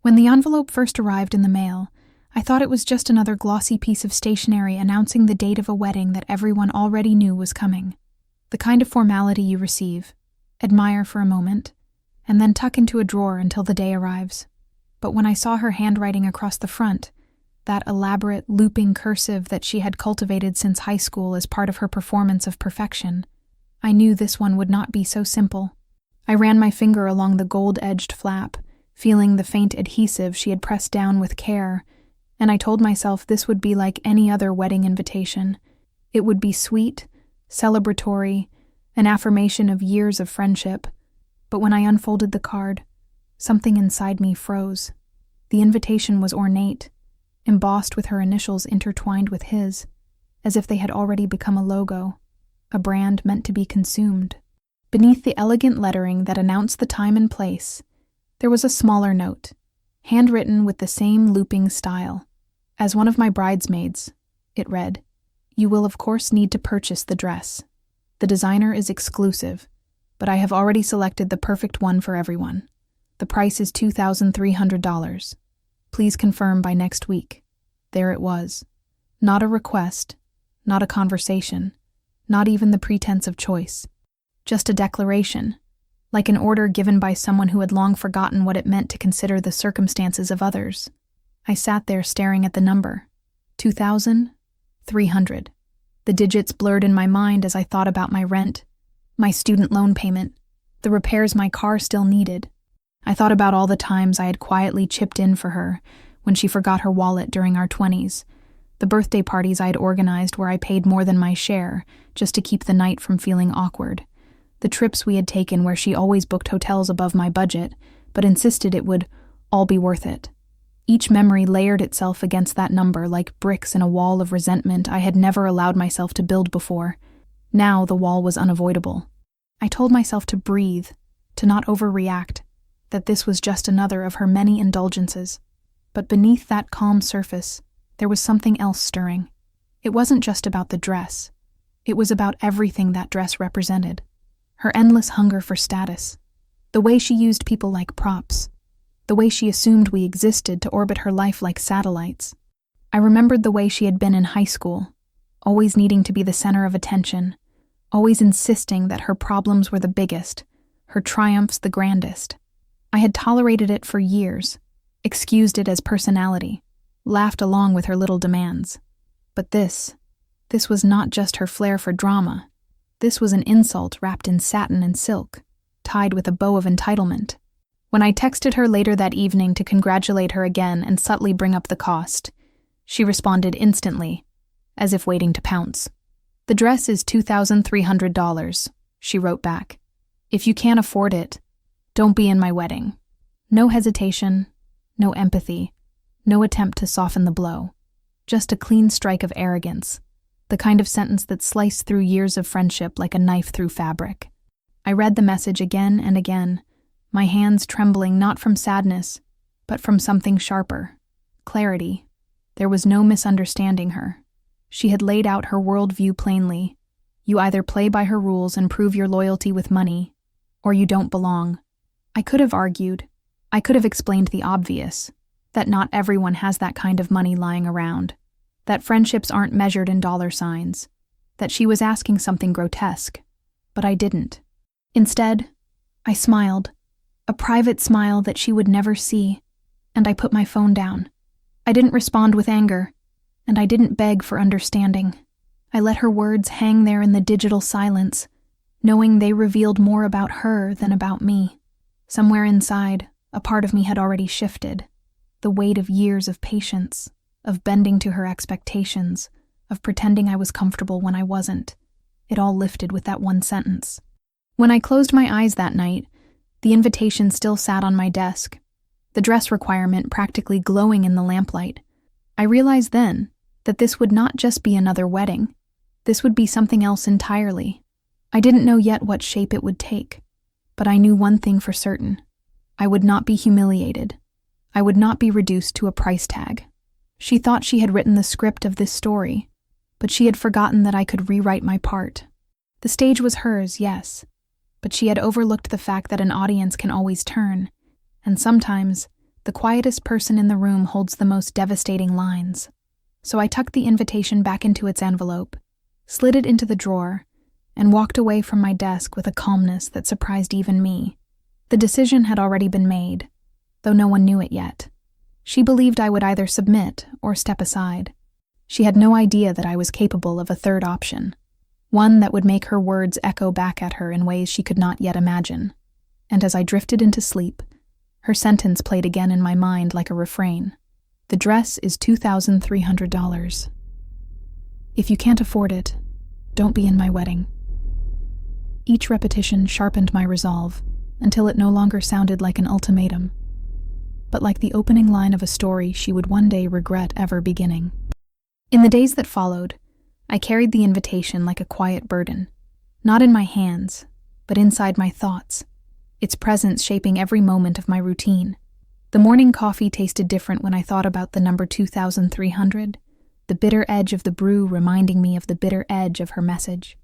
When the envelope first arrived in the mail, I thought it was just another glossy piece of stationery announcing the date of a wedding that everyone already knew was coming. The kind of formality you receive, admire for a moment, and then tuck into a drawer until the day arrives. But when I saw her handwriting across the front, that elaborate, looping cursive that she had cultivated since high school as part of her performance of perfection, I knew this one would not be so simple. I ran my finger along the gold-edged flap, feeling the faint adhesive she had pressed down with care, and I told myself this would be like any other wedding invitation. It would be sweet, celebratory, an affirmation of years of friendship. But when I unfolded the card, something inside me froze. The invitation was ornate, embossed with her initials intertwined with his, as if they had already become a logo, a brand meant to be consumed. Beneath the elegant lettering that announced the time and place, there was a smaller note, handwritten with the same looping style. As one of my bridesmaids, it read, "You will of course need to purchase the dress. The designer is exclusive, but I have already selected the perfect one for everyone. The price is $2,300. Please confirm by next week." There it was. Not a request, not a conversation, not even the pretense of choice. Just a declaration, like an order given by someone who had long forgotten what it meant to consider the circumstances of others. I sat there staring at the number. 2,300. The digits blurred in my mind as I thought about my rent, my student loan payment, the repairs my car still needed. I thought about all the times I had quietly chipped in for her when she forgot her wallet during our 20s, the birthday parties I had organized where I paid more than my share just to keep the night from feeling awkward, the trips we had taken where she always booked hotels above my budget but insisted it would all be worth it. Each memory layered itself against that number like bricks in a wall of resentment I had never allowed myself to build before. Now the wall was unavoidable. I told myself to breathe, to not overreact, that this was just another of her many indulgences. But beneath that calm surface, there was something else stirring. It wasn't just about the dress. It was about everything that dress represented. Her endless hunger for status, the way she used people like props, the way she assumed we existed to orbit her life like satellites. I remembered the way she had been in high school, always needing to be the center of attention, always insisting that her problems were the biggest, her triumphs the grandest. I had tolerated it for years, excused it as personality, laughed along with her little demands. But this was not just her flair for drama. This was an insult wrapped in satin and silk, tied with a bow of entitlement. When I texted her later that evening to congratulate her again and subtly bring up the cost, she responded instantly, as if waiting to pounce. "The dress is $2,300, she wrote back. "If you can't afford it, don't be in my wedding." No hesitation, no empathy, no attempt to soften the blow. Just a clean strike of arrogance, the kind of sentence that sliced through years of friendship like a knife through fabric. I read the message again and again, my hands trembling not from sadness, but from something sharper, clarity. There was no misunderstanding her. She had laid out her worldview plainly. You either play by her rules and prove your loyalty with money, or you don't belong. I could have argued. I could have explained the obvious, that not everyone has that kind of money lying around, that friendships aren't measured in dollar signs, that she was asking something grotesque, but I didn't. Instead, I smiled, a private smile that she would never see, and I put my phone down. I didn't respond with anger, and I didn't beg for understanding. I let her words hang there in the digital silence, knowing they revealed more about her than about me. Somewhere inside, a part of me had already shifted. The weight of years of patience, of bending to her expectations, of pretending I was comfortable when I wasn't. It all lifted with that one sentence. When I closed my eyes that night, the invitation still sat on my desk, the dress requirement practically glowing in the lamplight. I realized then that this would not just be another wedding. This would be something else entirely. I didn't know yet what shape it would take, but I knew one thing for certain. I would not be humiliated. I would not be reduced to a price tag. She thought she had written the script of this story, but she had forgotten that I could rewrite my part. The stage was hers, yes, but she had overlooked the fact that an audience can always turn, and sometimes The quietest person in the room holds the most devastating lines. So I tucked the invitation back into its envelope, slid it into the drawer, and walked away from my desk with a calmness that surprised even me. The decision had already been made, though no one knew it yet. She believed I would either submit or step aside. She had no idea that I was capable of a third option, one that would make her words echo back at her in ways she could not yet imagine. And as I drifted into sleep, her sentence played again in my mind like a refrain. The dress is $2,300. If you can't afford it, don't be in my wedding. Each repetition sharpened my resolve until it no longer sounded like an ultimatum, but like the opening line of a story she would one day regret ever beginning. In the days that followed, I carried the invitation like a quiet burden, not in my hands, but inside my thoughts, its presence shaping every moment of my routine. The morning coffee tasted different when I thought about the number 2,300, the bitter edge of the brew reminding me of the bitter edge of her message.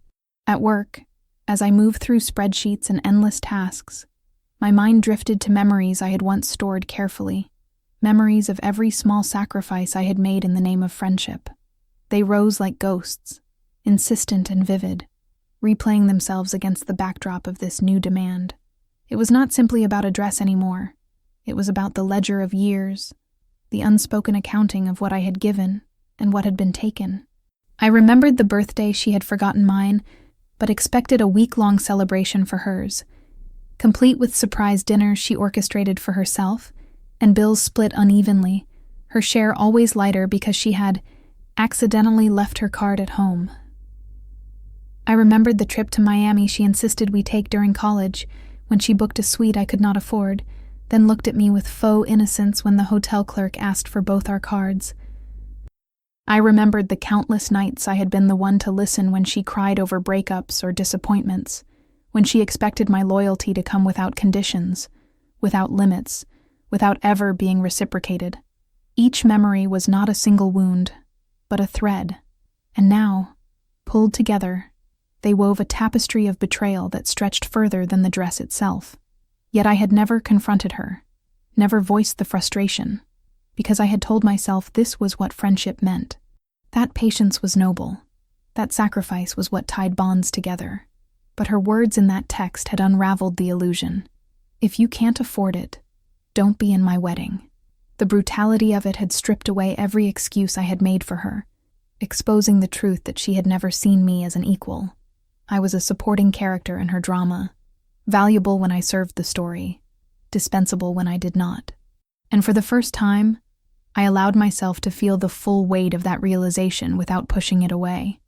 At work, as I moved through spreadsheets and endless tasks, my mind drifted to memories I had once stored carefully, memories of every small sacrifice I had made in the name of friendship. They rose like ghosts, insistent and vivid, replaying themselves against the backdrop of this new demand. It was not simply about a dress anymore. It was about the ledger of years, the unspoken accounting of what I had given and what had been taken. I remembered the birthday she had forgotten mine, but expected a week-long celebration for hers, complete with surprise dinners she orchestrated for herself, and bills split unevenly, her share always lighter because she had accidentally left her card at home. I remembered the trip to Miami she insisted we take during college, when she booked a suite I could not afford, then looked at me with faux innocence when the hotel clerk asked for both our cards. I remembered the countless nights I had been the one to listen when she cried over breakups or disappointments, when she expected my loyalty to come without conditions, without limits, without ever being reciprocated. Each memory was not a single wound, but a thread, and now, pulled together, they wove a tapestry of betrayal that stretched further than the dress itself. Yet I had never confronted her, never voiced the frustration, because I had told myself this was what friendship meant. That patience was noble. That sacrifice was what tied bonds together. But her words in that text had unraveled the illusion. If you can't afford it, don't be in my wedding. The brutality of it had stripped away every excuse I had made for her, exposing the truth that she had never seen me as an equal. I was a supporting character in her drama, valuable when I served the story, dispensable when I did not. And for the first time, I allowed myself to feel the full weight of that realization without pushing it away.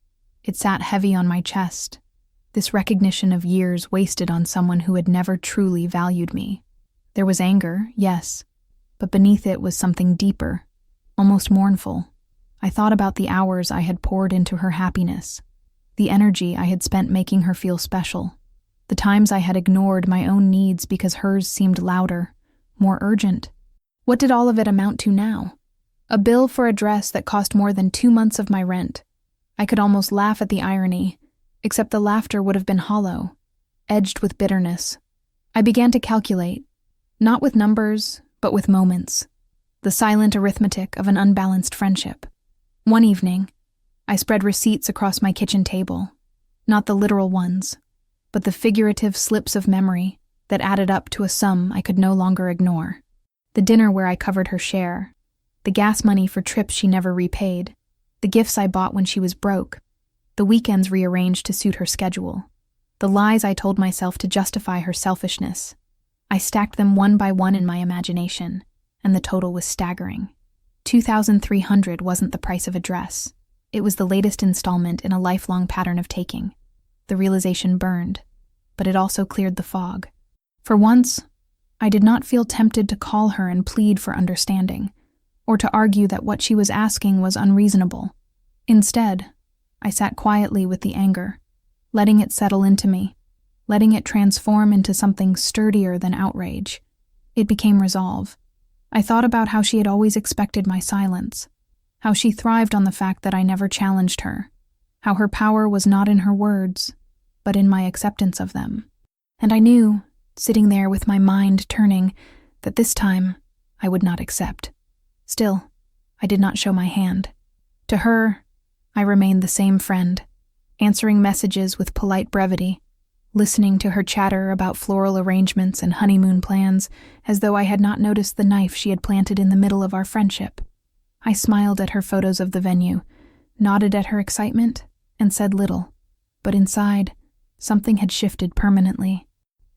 It sat heavy on my chest, this recognition of years wasted on someone who had never truly valued me. There was anger, yes, but beneath it was something deeper, almost mournful. I thought about the hours I had poured into her happiness, the energy I had spent making her feel special, the times I had ignored my own needs because hers seemed louder, more urgent. What did all of it amount to now? A bill for a dress that cost more than 2 months of my rent. I could almost laugh at the irony, except the laughter would have been hollow, edged with bitterness. I began to calculate, not with numbers, but with moments, the silent arithmetic of an unbalanced friendship. One evening, I spread receipts across my kitchen table, not the literal ones, but the figurative slips of memory that added up to a sum I could no longer ignore. The dinner where I covered her share, the gas money for trips she never repaid, the gifts I bought when she was broke, the weekends rearranged to suit her schedule, the lies I told myself to justify her selfishness. I stacked them one by one in my imagination, and the total was staggering. $2,300 wasn't the price of a dress. It was the latest installment in a lifelong pattern of taking. The realization burned, but it also cleared the fog. For once, I did not feel tempted to call her and plead for understanding, or to argue that what she was asking was unreasonable. Instead, I sat quietly with the anger, letting it settle into me, letting it transform into something sturdier than outrage. It became resolve. I thought about how she had always expected my silence, how she thrived on the fact that I never challenged her, how her power was not in her words, but in my acceptance of them. And I knew, sitting there with my mind turning, that this time I would not accept. Still, I did not show my hand. To her, I remained the same friend, answering messages with polite brevity, listening to her chatter about floral arrangements and honeymoon plans as though I had not noticed the knife she had planted in the middle of our friendship. I smiled at her photos of the venue, nodded at her excitement, and said little. But inside, something had shifted permanently.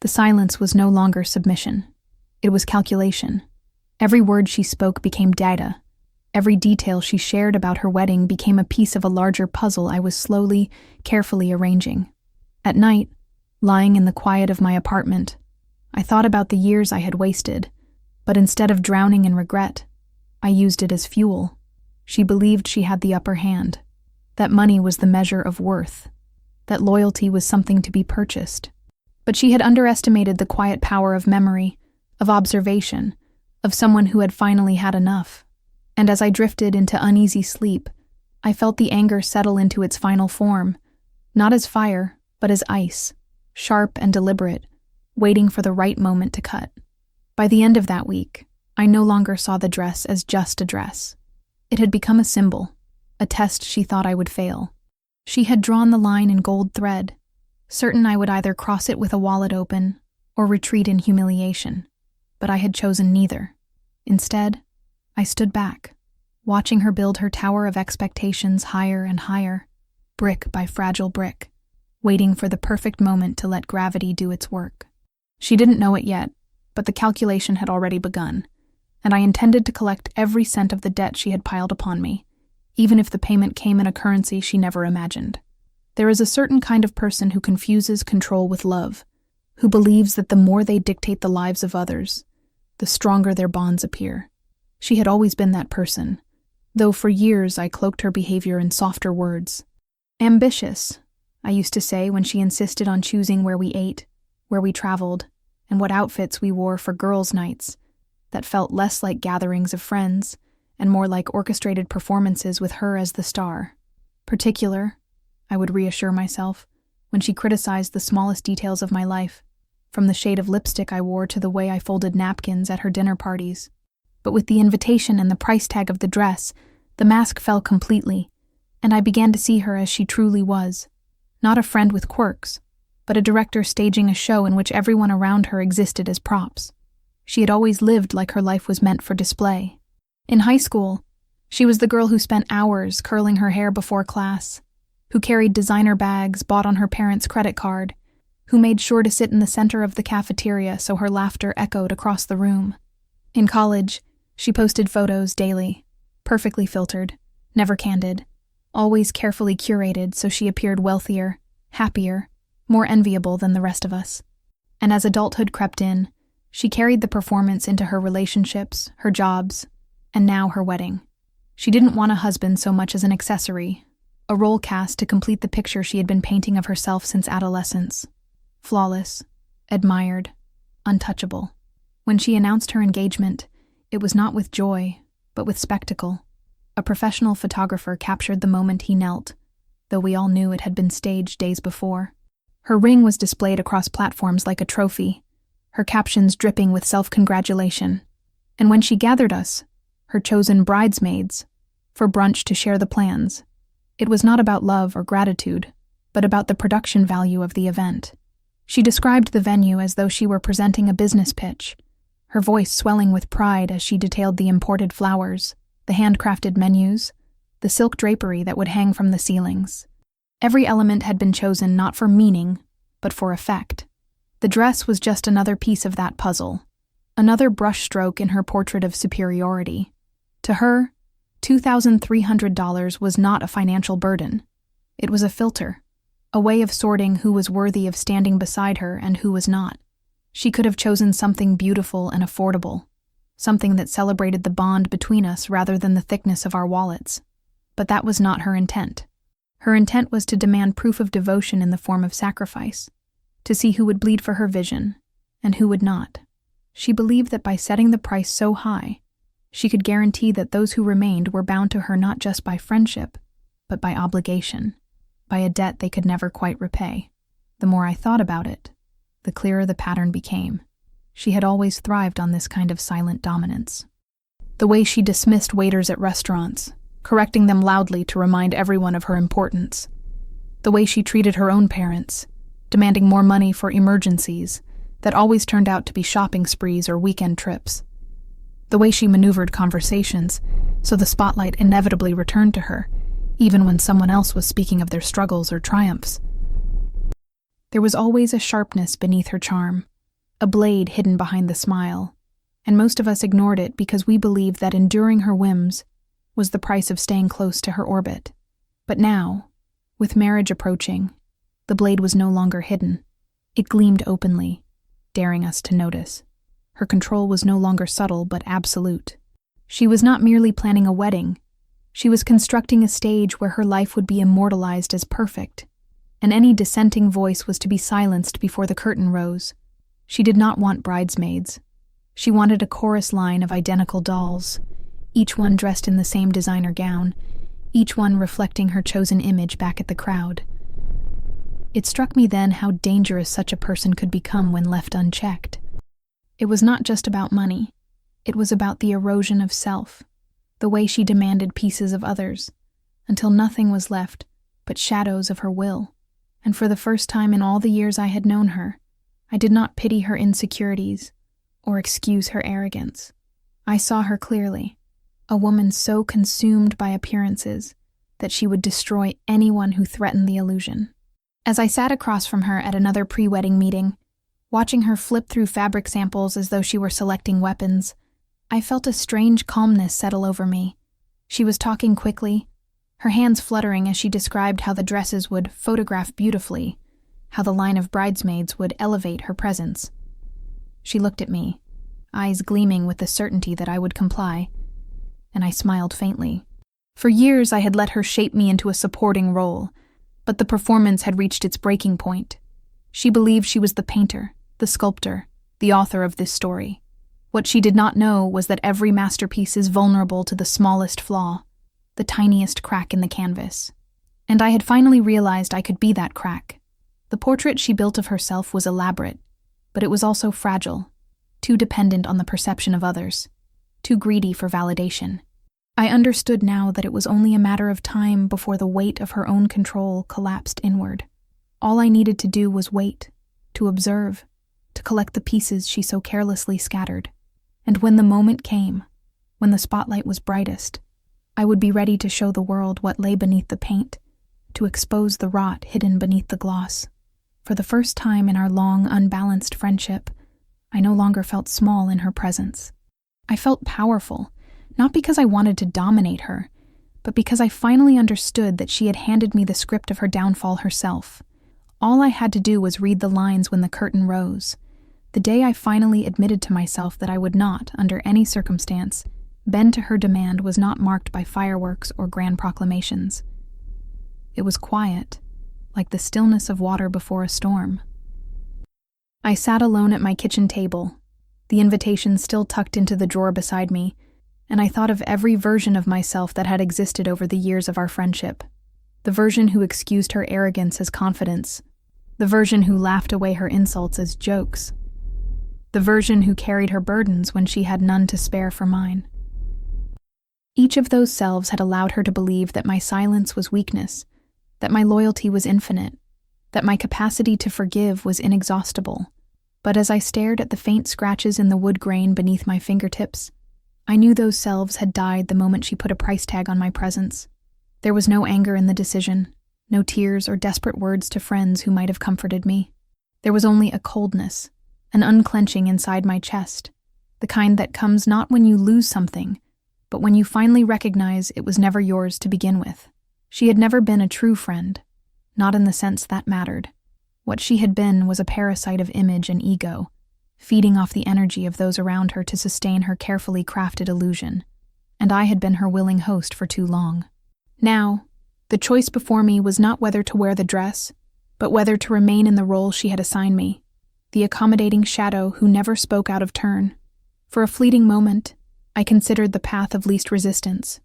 The silence was no longer submission. It was calculation. Every word she spoke became data. Every detail she shared about her wedding became a piece of a larger puzzle I was slowly, carefully arranging. At night, lying in the quiet of my apartment, I thought about the years I had wasted, but instead of drowning in regret, I used it as fuel. She believed she had the upper hand, that money was the measure of worth, that loyalty was something to be purchased. But she had underestimated the quiet power of memory, of observation, of someone who had finally had enough. And as I drifted into uneasy sleep, I felt the anger settle into its final form, not as fire, but as ice, sharp and deliberate, waiting for the right moment to cut. By the end of that week, I no longer saw the dress as just a dress. It had become a symbol, a test she thought I would fail. She had drawn the line in gold thread, certain I would either cross it with a wallet open or retreat in humiliation. But I had chosen neither. Instead, I stood back, watching her build her tower of expectations higher and higher, brick by fragile brick, waiting for the perfect moment to let gravity do its work. She didn't know it yet, but the calculation had already begun, and I intended to collect every cent of the debt she had piled upon me, even if the payment came in a currency she never imagined. There is a certain kind of person who confuses control with love, who believes that the more they dictate the lives of others, the stronger their bonds appear. She had always been that person, though for years I cloaked her behavior in softer words. Ambitious, I used to say when she insisted on choosing where we ate, where we traveled, and what outfits we wore for girls' nights, that felt less like gatherings of friends and more like orchestrated performances with her as the star. Particular, I would reassure myself, when she criticized the smallest details of my life, from the shade of lipstick I wore to the way I folded napkins at her dinner parties. But with the invitation and the price tag of the dress, the mask fell completely, and I began to see her as she truly was. Not a friend with quirks, but a director staging a show in which everyone around her existed as props. She had always lived like her life was meant for display. In high school, she was the girl who spent hours curling her hair before class, who carried designer bags bought on her parents' credit card, who made sure to sit in the center of the cafeteria so her laughter echoed across the room. In college, she posted photos daily, perfectly filtered, never candid, always carefully curated so she appeared wealthier, happier, more enviable than the rest of us. And as adulthood crept in, she carried the performance into her relationships, her jobs, and now her wedding. She didn't want a husband so much as an accessory, a role cast to complete the picture she had been painting of herself since adolescence. Flawless, admired, untouchable. When she announced her engagement, it was not with joy, but with spectacle. A professional photographer captured the moment he knelt, though we all knew it had been staged days before. Her ring was displayed across platforms like a trophy, her captions dripping with self-congratulation. And when she gathered us, her chosen bridesmaids, for brunch to share the plans, it was not about love or gratitude, but about the production value of the event. She described the venue as though she were presenting a business pitch, her voice swelling with pride as she detailed the imported flowers, the handcrafted menus, the silk drapery that would hang from the ceilings. Every element had been chosen not for meaning, but for effect. The dress was just another piece of that puzzle, another brushstroke in her portrait of superiority. To her, $2,300 was not a financial burden. It was a filter, a way of sorting who was worthy of standing beside her and who was not. She could have chosen something beautiful and affordable, something that celebrated the bond between us rather than the thickness of our wallets. But that was not her intent. Her intent was to demand proof of devotion in the form of sacrifice, to see who would bleed for her vision and who would not. She believed that by setting the price so high, she could guarantee that those who remained were bound to her not just by friendship, but by obligation, by a debt they could never quite repay. The more I thought about it, the clearer the pattern became. She had always thrived on this kind of silent dominance. The way she dismissed waiters at restaurants, correcting them loudly to remind everyone of her importance. The way she treated her own parents, demanding more money for emergencies that always turned out to be shopping sprees or weekend trips. The way she maneuvered conversations so the spotlight inevitably returned to her, even when someone else was speaking of their struggles or triumphs. There was always a sharpness beneath her charm, a blade hidden behind the smile, and most of us ignored it because we believed that enduring her whims was the price of staying close to her orbit. But now, with marriage approaching, the blade was no longer hidden. It gleamed openly, daring us to notice. Her control was no longer subtle but absolute. She was not merely planning a wedding. She was constructing a stage where her life would be immortalized as perfect, and any dissenting voice was to be silenced before the curtain rose. She did not want bridesmaids. She wanted a chorus line of identical dolls, each one dressed in the same designer gown, each one reflecting her chosen image back at the crowd. It struck me then how dangerous such a person could become when left unchecked. It was not just about money. It was about the erosion of self, the way she demanded pieces of others, until nothing was left but shadows of her will. And for the first time in all the years I had known her, I did not pity her insecurities or excuse her arrogance. I saw her clearly, a woman so consumed by appearances that she would destroy anyone who threatened the illusion. As I sat across from her at another pre-wedding meeting, watching her flip through fabric samples as though she were selecting weapons, I felt a strange calmness settle over me. She was talking quickly, her hands fluttering as she described how the dresses would photograph beautifully, how the line of bridesmaids would elevate her presence. She looked at me, eyes gleaming with the certainty that I would comply, and I smiled faintly. For years I had let her shape me into a supporting role, but the performance had reached its breaking point. She believed she was the painter, the sculptor, the author of this story. What she did not know was that every masterpiece is vulnerable to the smallest flaw, the tiniest crack in the canvas. And I had finally realized I could be that crack. The portrait she built of herself was elaborate, but it was also fragile, too dependent on the perception of others, too greedy for validation. I understood now that it was only a matter of time before the weight of her own control collapsed inward. All I needed to do was wait, to observe, to collect the pieces she so carelessly scattered. And when the moment came, when the spotlight was brightest, I would be ready to show the world what lay beneath the paint, to expose the rot hidden beneath the gloss. For the first time in our long, unbalanced friendship, I no longer felt small in her presence. I felt powerful, not because I wanted to dominate her, but because I finally understood that she had handed me the script of her downfall herself. All I had to do was read the lines when the curtain rose. The day I finally admitted to myself that I would not, under any circumstance, bend to her demand was not marked by fireworks or grand proclamations. It was quiet, like the stillness of water before a storm. I sat alone at my kitchen table, the invitation still tucked into the drawer beside me, and I thought of every version of myself that had existed over the years of our friendship. The version who excused her arrogance as confidence, the version who laughed away her insults as jokes, the version who carried her burdens when she had none to spare for mine. Each of those selves had allowed her to believe that my silence was weakness, that my loyalty was infinite, that my capacity to forgive was inexhaustible. But as I stared at the faint scratches in the wood grain beneath my fingertips, I knew those selves had died the moment she put a price tag on my presence. There was no anger in the decision, no tears or desperate words to friends who might have comforted me. There was only a coldness, an unclenching inside my chest, the kind that comes not when you lose something, but when you finally recognize it was never yours to begin with. She had never been a true friend, not in the sense that mattered. What she had been was a parasite of image and ego, feeding off the energy of those around her to sustain her carefully crafted illusion, and I had been her willing host for too long. Now, the choice before me was not whether to wear the dress, but whether to remain in the role she had assigned me, the accommodating shadow who never spoke out of turn. For a fleeting moment, I considered the path of least resistance.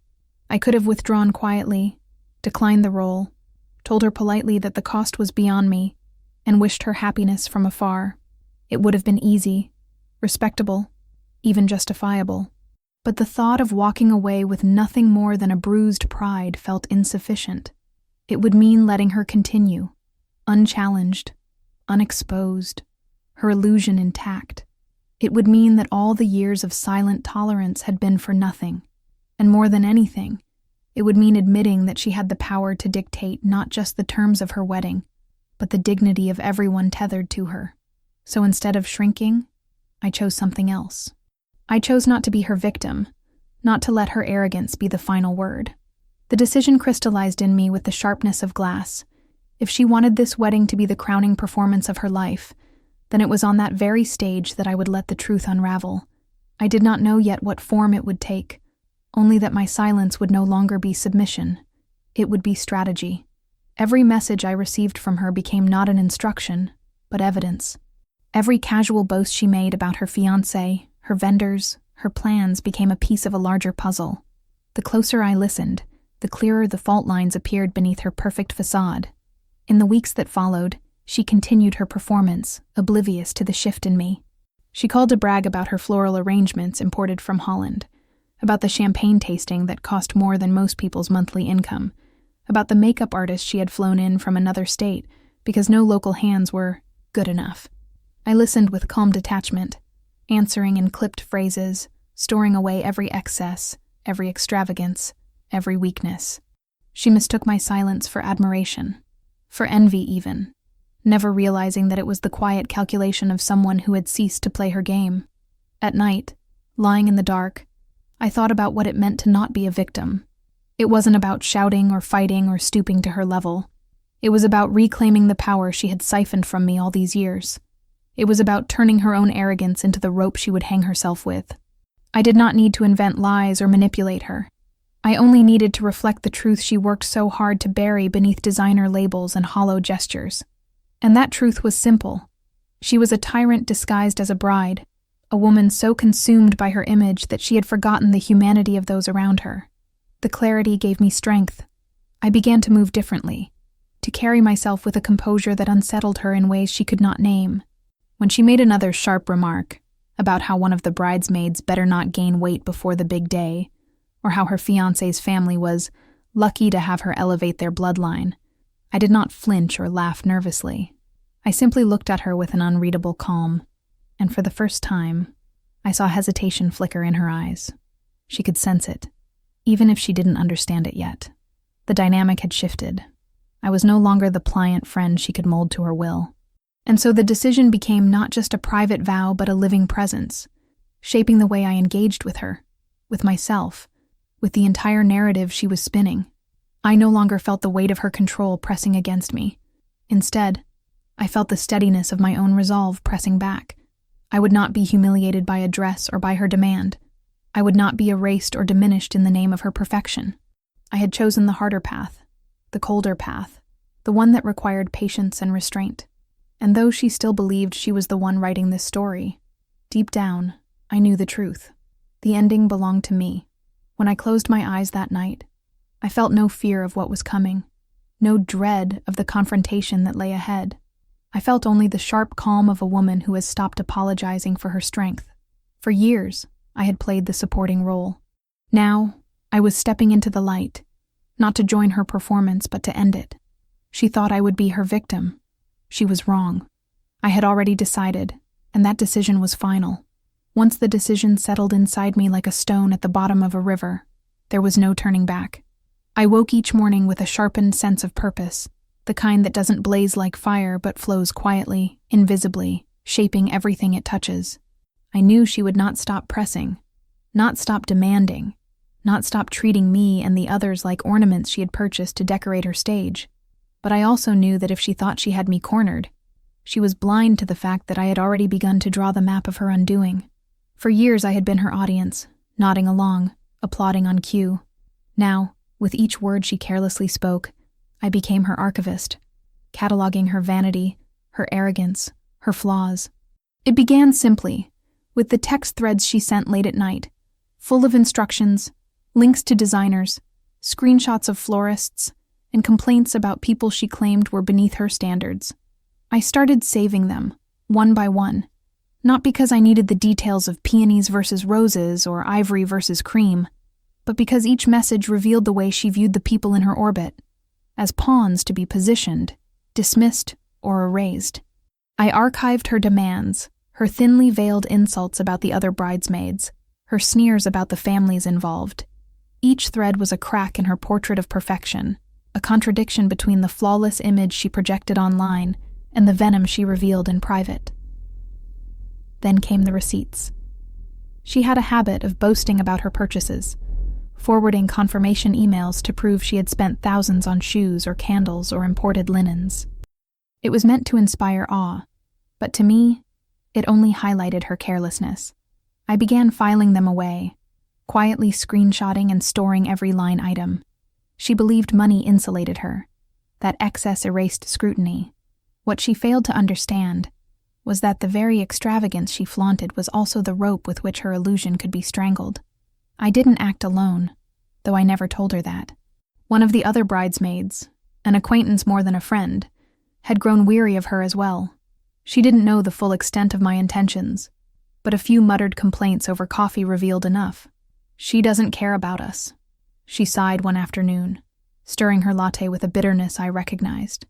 I could have withdrawn quietly, declined the role, told her politely that the cost was beyond me, and wished her happiness from afar. It would have been easy, respectable, even justifiable. But the thought of walking away with nothing more than a bruised pride felt insufficient. It would mean letting her continue, unchallenged, unexposed, her illusion intact. It would mean that all the years of silent tolerance had been for nothing. And more than anything, it would mean admitting that she had the power to dictate not just the terms of her wedding, but the dignity of everyone tethered to her. So instead of shrinking, I chose something else. I chose not to be her victim, not to let her arrogance be the final word. The decision crystallized in me with the sharpness of glass. If she wanted this wedding to be the crowning performance of her life, then it was on that very stage that I would let the truth unravel. I did not know yet what form it would take, only that my silence would no longer be submission. It would be strategy. Every message I received from her became not an instruction, but evidence. Every casual boast she made about her fiancé, her vendors, her plans became a piece of a larger puzzle. The closer I listened, the clearer the fault lines appeared beneath her perfect facade. In the weeks that followed, she continued her performance, oblivious to the shift in me. She called to brag about her floral arrangements imported from Holland, about the champagne tasting that cost more than most people's monthly income, about the makeup artist she had flown in from another state because no local hands were good enough. I listened with calm detachment, answering in clipped phrases, storing away every excess, every extravagance, every weakness. She mistook my silence for admiration, for envy even, never realizing that it was the quiet calculation of someone who had ceased to play her game. At night, lying in the dark, I thought about what it meant to not be a victim. It wasn't about shouting or fighting or stooping to her level. It was about reclaiming the power she had siphoned from me all these years. It was about turning her own arrogance into the rope she would hang herself with. I did not need to invent lies or manipulate her. I only needed to reflect the truth she worked so hard to bury beneath designer labels and hollow gestures. And that truth was simple. She was a tyrant disguised as a bride, a woman so consumed by her image that she had forgotten the humanity of those around her. The clarity gave me strength. I began to move differently, to carry myself with a composure that unsettled her in ways she could not name. When she made another sharp remark about how one of the bridesmaids better not gain weight before the big day, or how her fiancé's family was lucky to have her elevate their bloodline, I did not flinch or laugh nervously. I simply looked at her with an unreadable calm, and for the first time, I saw hesitation flicker in her eyes. She could sense it, even if she didn't understand it yet. The dynamic had shifted. I was no longer the pliant friend she could mold to her will. And so the decision became not just a private vow but a living presence, shaping the way I engaged with her, with myself, with the entire narrative she was spinning. I no longer felt the weight of her control pressing against me. Instead, I felt the steadiness of my own resolve pressing back. I would not be humiliated by a dress or by her demand. I would not be erased or diminished in the name of her perfection. I had chosen the harder path, the colder path, the one that required patience and restraint. And though she still believed she was the one writing this story, deep down, I knew the truth. The ending belonged to me. When I closed my eyes that night, I felt no fear of what was coming, no dread of the confrontation that lay ahead. I felt only the sharp calm of a woman who has stopped apologizing for her strength. For years, I had played the supporting role. Now, I was stepping into the light, not to join her performance but to end it. She thought I would be her victim. She was wrong. I had already decided, and that decision was final. Once the decision settled inside me like a stone at the bottom of a river, there was no turning back. I woke each morning with a sharpened sense of purpose, the kind that doesn't blaze like fire but flows quietly, invisibly, shaping everything it touches. I knew she would not stop pressing, not stop demanding, not stop treating me and the others like ornaments she had purchased to decorate her stage. But I also knew that if she thought she had me cornered, she was blind to the fact that I had already begun to draw the map of her undoing. For years I had been her audience, nodding along, applauding on cue. Now, with each word she carelessly spoke, I became her archivist, cataloging her vanity, her arrogance, her flaws. It began simply, with the text threads she sent late at night, full of instructions, links to designers, screenshots of florists, and complaints about people she claimed were beneath her standards. I started saving them, one by one, Not because I needed the details of peonies versus roses or ivory versus cream, but because each message revealed the way she viewed the people in her orbit, as pawns to be positioned, dismissed, or erased. I archived her demands, her thinly veiled insults about the other bridesmaids, her sneers about the families involved. Each thread was a crack in her portrait of perfection, a contradiction between the flawless image she projected online and the venom she revealed in private. Then came the receipts. She had a habit of boasting about her purchases, forwarding confirmation emails to prove she had spent thousands on shoes or candles or imported linens. It was meant to inspire awe, but to me, it only highlighted her carelessness. I began filing them away, quietly screenshotting and storing every line item. She believed money insulated her, that excess erased scrutiny. What she failed to understand was that the very extravagance she flaunted was also the rope with which her illusion could be strangled. I didn't act alone, though I never told her that. One of the other bridesmaids, an acquaintance more than a friend, had grown weary of her as well. She didn't know the full extent of my intentions, but a few muttered complaints over coffee revealed enough. "She doesn't care about us," she sighed one afternoon, stirring her latte with a bitterness I recognized.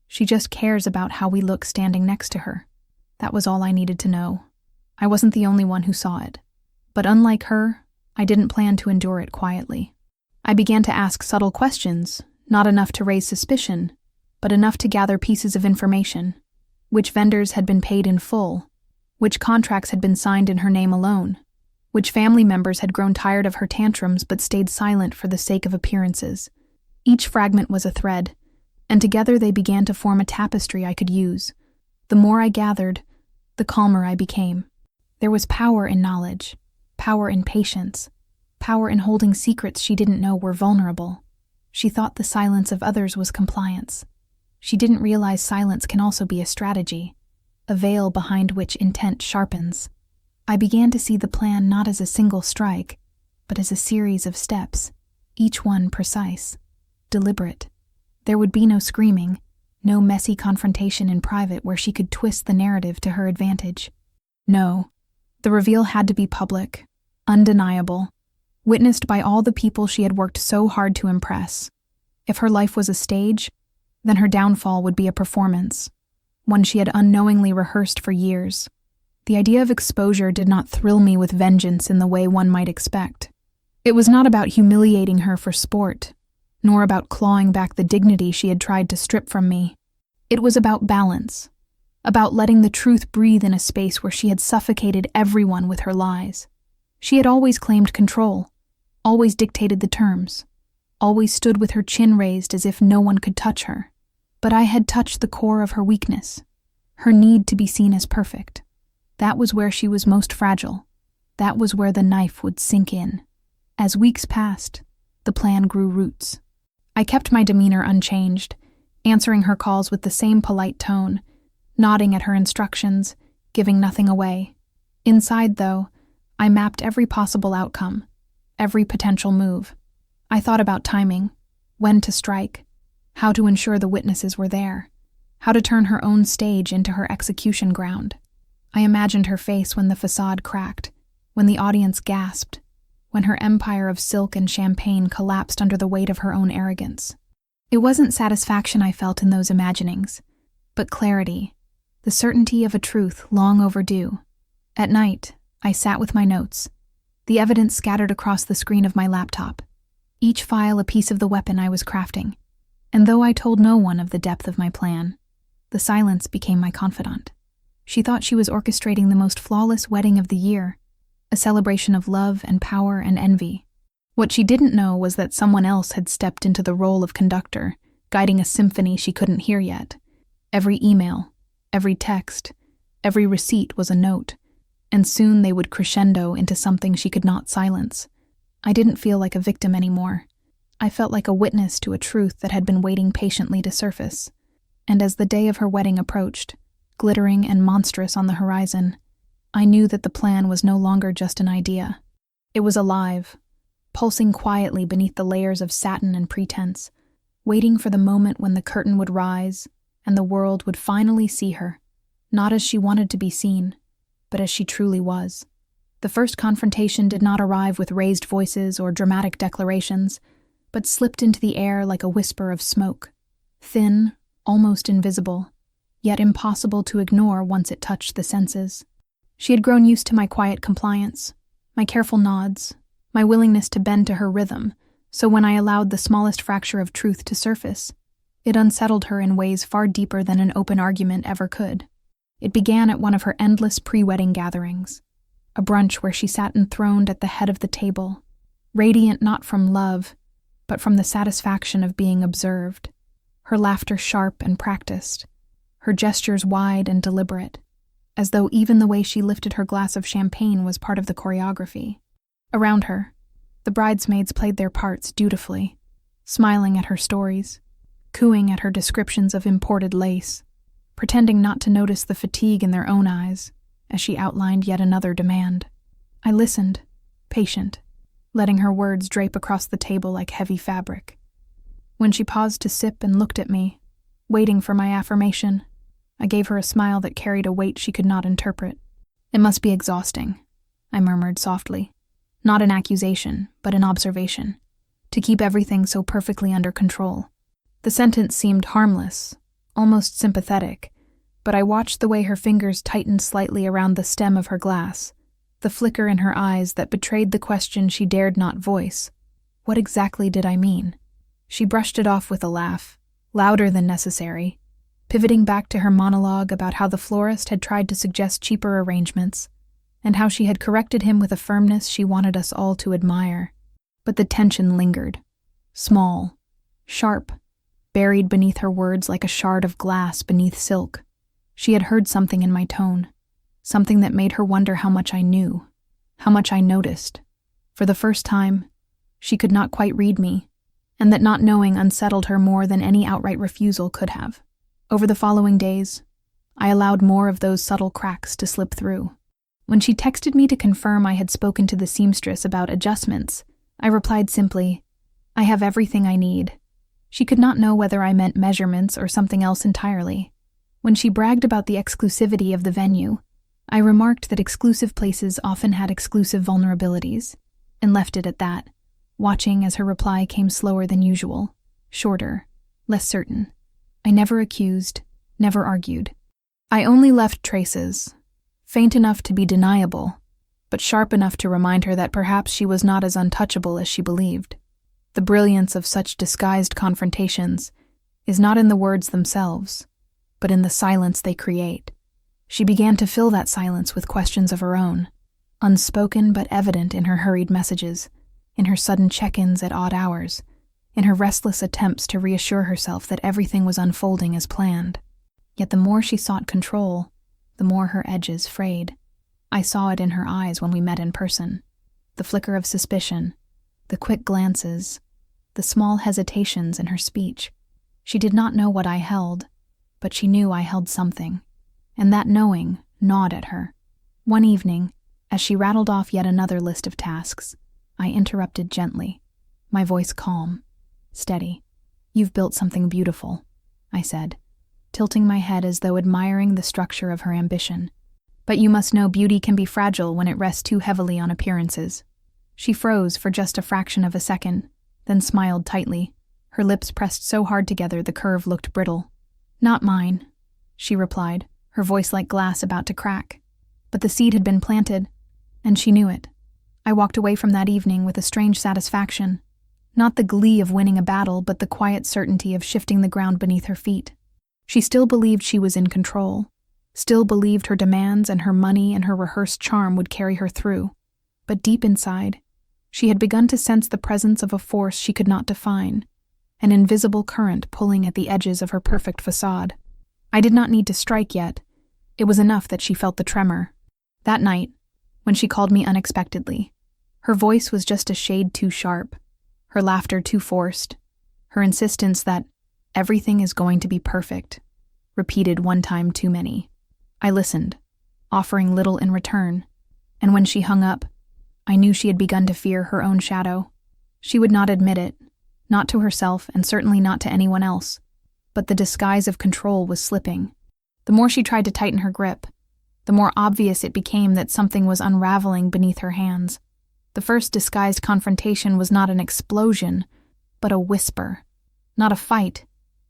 "She just cares about how we look standing next to her." That was all I needed to know. I wasn't the only one who saw it. But unlike her, I didn't plan to endure it quietly. I began to ask subtle questions, not enough to raise suspicion, but enough to gather pieces of information. Which vendors had been paid in full? Which contracts had been signed in her name alone? Which family members had grown tired of her tantrums but stayed silent for the sake of appearances? Each fragment was a thread, and together they began to form a tapestry I could use. The more I gathered, the calmer I became. There was power in knowledge, power in patience, power in holding secrets she didn't know were vulnerable. She thought the silence of others was compliance. She didn't realize silence can also be a strategy, a veil behind which intent sharpens. I began to see the plan not as a single strike, but as a series of steps, each one precise, deliberate. There would be no screaming, no messy confrontation in private where she could twist the narrative to her advantage. No, the reveal had to be public, undeniable, witnessed by all the people she had worked so hard to impress. If her life was a stage, then her downfall would be a performance, one she had unknowingly rehearsed for years. The idea of exposure did not thrill me with vengeance in the way one might expect. It was not about humiliating her for sport, nor about clawing back the dignity she had tried to strip from me. It was about balance, about letting the truth breathe in a space where she had suffocated everyone with her lies. She had always claimed control, always dictated the terms, always stood with her chin raised as if no one could touch her. But I had touched the core of her weakness, her need to be seen as perfect. That was where she was most fragile. That was where the knife would sink in. As weeks passed, the plan grew roots. I kept my demeanor unchanged, answering her calls with the same polite tone, nodding at her instructions, giving nothing away. Inside, though, I mapped every possible outcome, every potential move. I thought about timing, when to strike, how to ensure the witnesses were there, how to turn her own stage into her execution ground. I imagined her face when the facade cracked, when the audience gasped, when her empire of silk and champagne collapsed under the weight of her own arrogance. It wasn't satisfaction I felt in those imaginings, but clarity, the certainty of a truth long overdue. At night, I sat with my notes, the evidence scattered across the screen of my laptop, each file a piece of the weapon I was crafting. And though I told no one of the depth of my plan, the silence became my confidant. She thought she was orchestrating the most flawless wedding of the year, a celebration of love and power and envy. What she didn't know was that someone else had stepped into the role of conductor, guiding a symphony she couldn't hear yet. Every email, every text, every receipt was a note, and soon they would crescendo into something she could not silence. I didn't feel like a victim anymore. I felt like a witness to a truth that had been waiting patiently to surface. And as the day of her wedding approached, glittering and monstrous on the horizon, I knew that the plan was no longer just an idea. It was alive, pulsing quietly beneath the layers of satin and pretense, waiting for the moment when the curtain would rise and the world would finally see her, not as she wanted to be seen, but as she truly was. The first confrontation did not arrive with raised voices or dramatic declarations, but slipped into the air like a whisper of smoke, thin, almost invisible, yet impossible to ignore once it touched the senses. She had grown used to my quiet compliance, my careful nods, my willingness to bend to her rhythm, so when I allowed the smallest fracture of truth to surface, it unsettled her in ways far deeper than an open argument ever could. It began at one of her endless pre-wedding gatherings, a brunch where she sat enthroned at the head of the table, radiant not from love, but from the satisfaction of being observed, her laughter sharp and practiced, her gestures wide and deliberate, as though even the way she lifted her glass of champagne was part of the choreography. Around her, the bridesmaids played their parts dutifully, smiling at her stories, cooing at her descriptions of imported lace, pretending not to notice the fatigue in their own eyes as she outlined yet another demand. I listened, patient, letting her words drape across the table like heavy fabric. When she paused to sip and looked at me, waiting for my affirmation, I gave her a smile that carried a weight she could not interpret. "It must be exhausting," I murmured softly. Not an accusation, but an observation, to keep everything so perfectly under control. The sentence seemed harmless, almost sympathetic, but I watched the way her fingers tightened slightly around the stem of her glass, the flicker in her eyes that betrayed the question she dared not voice. What exactly did I mean? She brushed it off with a laugh, louder than necessary, pivoting back to her monologue about how the florist had tried to suggest cheaper arrangements, and how she had corrected him with a firmness she wanted us all to admire. But the tension lingered, small, sharp, buried beneath her words like a shard of glass beneath silk. She had heard something in my tone, something that made her wonder how much I knew, how much I noticed. For the first time, she could not quite read me, and that not knowing unsettled her more than any outright refusal could have. Over the following days, I allowed more of those subtle cracks to slip through. When she texted me to confirm I had spoken to the seamstress about adjustments, I replied simply, "I have everything I need." She could not know whether I meant measurements or something else entirely. When she bragged about the exclusivity of the venue, I remarked that exclusive places often had exclusive vulnerabilities, and left it at that, watching as her reply came slower than usual, shorter, less certain. I never accused, never argued. I only left traces, faint enough to be deniable, but sharp enough to remind her that perhaps she was not as untouchable as she believed. The brilliance of such disguised confrontations is not in the words themselves, but in the silence they create. She began to fill that silence with questions of her own, unspoken but evident in her hurried messages, in her sudden check-ins at odd hours, in her restless attempts to reassure herself that everything was unfolding as planned. Yet the more she sought control, the more her edges frayed. I saw it in her eyes when we met in person. The flicker of suspicion, the quick glances, the small hesitations in her speech. She did not know what I held, but she knew I held something, and that knowing gnawed at her. One evening, as she rattled off yet another list of tasks, I interrupted gently, my voice calm, steady. "You've built something beautiful," I said, tilting my head as though admiring the structure of her ambition. "But you must know beauty can be fragile when it rests too heavily on appearances." She froze for just a fraction of a second, then smiled tightly, her lips pressed so hard together the curve looked brittle. "Not mine," she replied, her voice like glass about to crack. But the seed had been planted, and she knew it. I walked away from that evening with a strange satisfaction, not the glee of winning a battle, but the quiet certainty of shifting the ground beneath her feet. She still believed she was in control, still believed her demands and her money and her rehearsed charm would carry her through. But deep inside, she had begun to sense the presence of a force she could not define, an invisible current pulling at the edges of her perfect facade. I did not need to strike yet. It was enough that she felt the tremor. That night, when she called me unexpectedly, her voice was just a shade too sharp, her laughter too forced, her insistence that everything is going to be perfect, repeated one time too many. I listened, offering little in return, and when she hung up, I knew she had begun to fear her own shadow. She would not admit it, not to herself and certainly not to anyone else, but the disguise of control was slipping. The more she tried to tighten her grip, the more obvious it became that something was unraveling beneath her hands. The first disguised confrontation was not an explosion, but a whisper. Not a fight,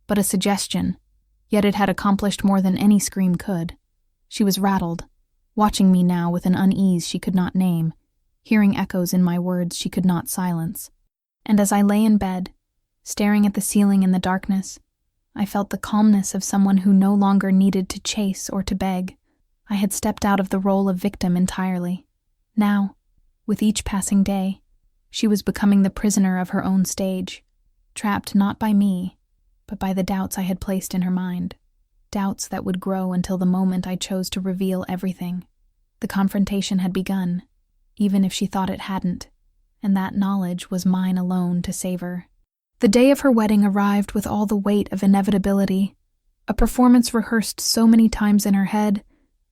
but a suggestion. Yet it had accomplished more than any scream could. She was rattled, watching me now with an unease she could not name, hearing echoes in my words she could not silence. And as I lay in bed, staring at the ceiling in the darkness, I felt the calmness of someone who no longer needed to chase or to beg. I had stepped out of the role of victim entirely. Now, with each passing day, she was becoming the prisoner of her own stage, trapped not by me, but by the doubts I had placed in her mind, doubts that would grow until the moment I chose to reveal everything. The confrontation had begun, even if she thought it hadn't, and that knowledge was mine alone to savor. The day of her wedding arrived with all the weight of inevitability, a performance rehearsed so many times in her head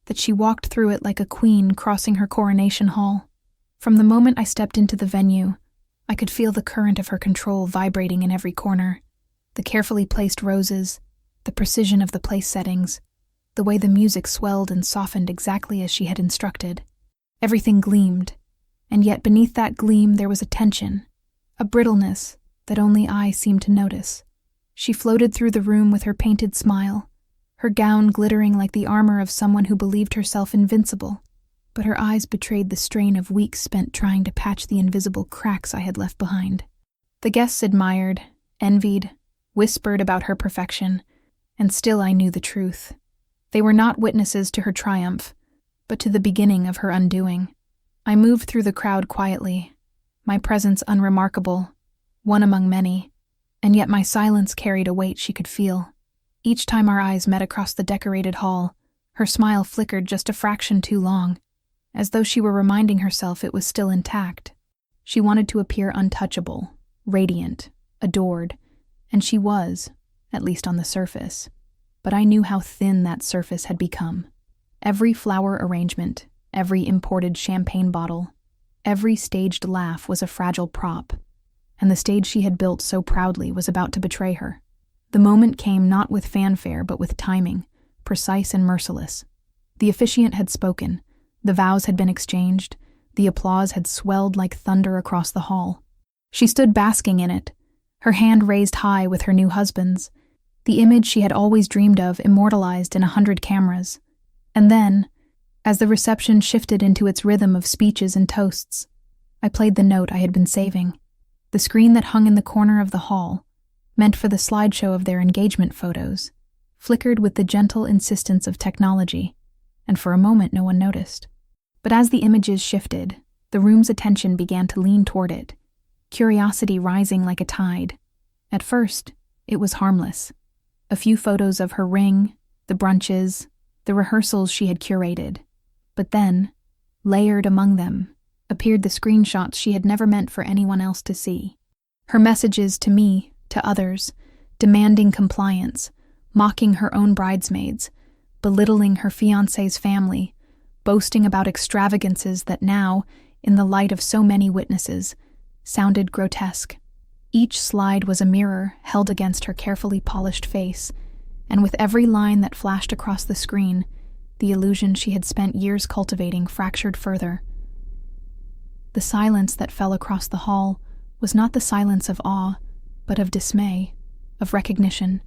that she walked through it like a queen crossing her coronation hall. From the moment I stepped into the venue, I could feel the current of her control vibrating in every corner. The carefully placed roses, the precision of the place settings, the way the music swelled and softened exactly as she had instructed. Everything gleamed, and yet beneath that gleam there was a tension, a brittleness that only I seemed to notice. She floated through the room with her painted smile, her gown glittering like the armor of someone who believed herself invincible, but her eyes betrayed the strain of weeks spent trying to patch the invisible cracks I had left behind. The guests admired, envied, whispered about her perfection, and still I knew the truth. They were not witnesses to her triumph, but to the beginning of her undoing. I moved through the crowd quietly, my presence unremarkable, one among many, and yet my silence carried a weight she could feel. Each time our eyes met across the decorated hall, her smile flickered just a fraction too long, as though she were reminding herself it was still intact. She wanted to appear untouchable, radiant, adored, and she was, at least on the surface. But I knew how thin that surface had become. Every flower arrangement, every imported champagne bottle, every staged laugh was a fragile prop, and the stage she had built so proudly was about to betray her. The moment came not with fanfare but with timing, precise and merciless. The officiant had spoken, the vows had been exchanged, the applause had swelled like thunder across the hall. She stood basking in it, her hand raised high with her new husband's, the image she had always dreamed of immortalized in 100 cameras. And then, as the reception shifted into its rhythm of speeches and toasts, I played the note I had been saving. The screen that hung in the corner of the hall, meant for the slideshow of their engagement photos, flickered with the gentle insistence of technology, and for a moment no one noticed. But as the images shifted, the room's attention began to lean toward it, curiosity rising like a tide. At first, it was harmless. A few photos of her ring, the brunches, the rehearsals she had curated. But then, layered among them, appeared the screenshots she had never meant for anyone else to see. Her messages to me, to others, demanding compliance, mocking her own bridesmaids, belittling her fiancé's family, boasting about extravagances that now, in the light of so many witnesses, sounded grotesque. Each slide was a mirror held against her carefully polished face, and with every line that flashed across the screen, the illusion she had spent years cultivating fractured further. The silence that fell across the hall was not the silence of awe, but of dismay, of recognition.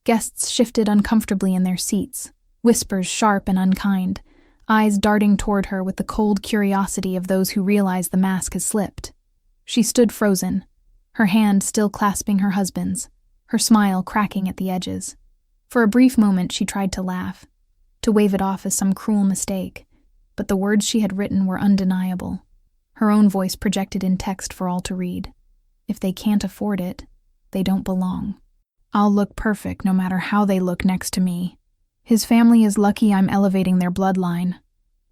Guests shifted uncomfortably in their seats, whispers sharp and unkind, eyes darting toward her with the cold curiosity of those who realize the mask has slipped. She stood frozen, her hand still clasping her husband's, her smile cracking at the edges. For a brief moment she tried to laugh, to wave it off as some cruel mistake, but the words she had written were undeniable, her own voice projected in text for all to read. If they can't afford it, they don't belong. I'll look perfect no matter how they look next to me. His family is lucky I'm elevating their bloodline.